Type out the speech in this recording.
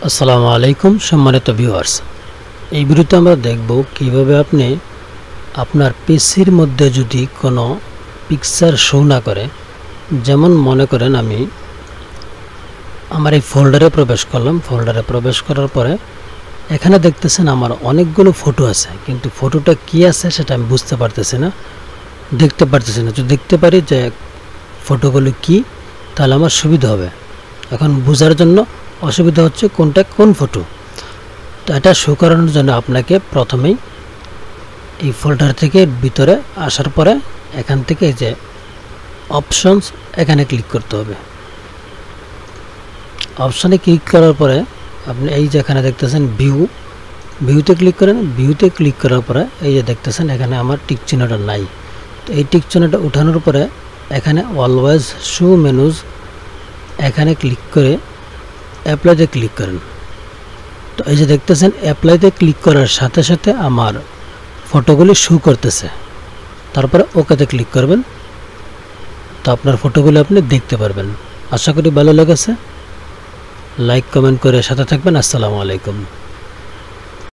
আসসালামু আলাইকুম সম্মানিত ভিউয়ার্স, এই ভিডিওতে আমরা দেখব কিভাবে আপনি আপনার পিসির মধ্যে যদি কোনো পিকচার শো না করে, যেমন মনে করেন আমি আমার এই ফোল্ডারে প্রবেশ করলাম। ফোল্ডারে প্রবেশ করার পরে এখানে দেখতেছেন আমার অনেকগুলো ফটো আছে, কিন্তু ফটোটা কি আছে সেটা আমি বুঝতে পারতেছি না, দেখতে পারতেছি না। যদি দেখতে পারি যে ফটোগুলো কি, তাহলে আমার সুবিধা হবে। এখন বোঝার জন্য অসুবিধা হচ্ছে কোনটা কোন ফটো। তো এটা শো করানোর জন্য আপনাকে প্রথমেই এই ফোল্ডার থেকে ভিতরে আসার পরে এখান থেকে এই যে অপশনস, এখানে ক্লিক করতে হবে। অপশনে ক্লিক করার পরে আপনি এই যে এখানে দেখতেছেন ভিউতে ক্লিক করেন। ভিউতে ক্লিক করার পরে এই যে দেখতেছেন এখানে আমার টিক চিহ্নটা নাই। তো এই টিক চিহ্নটা উঠানোর পরে এখানে অলওয়েজ শো মেনুজ, এখানে ক্লিক করে অ্যাপ্লাইতে ক্লিক করেন। তো এই যে দেখতেছেন অ্যাপ্লাইতে ক্লিক করার সাথে সাথে আমার ফটোগুলি শো করতেছে। তারপরে ওকেতে ক্লিক করবেন, তো আপনার ফটোগুলি আপনি দেখতে পারবেন। আশা করি ভালো লেগেছে। লাইক কমেন্ট করে সাথে থাকবেন। আসসালামু আলাইকুম।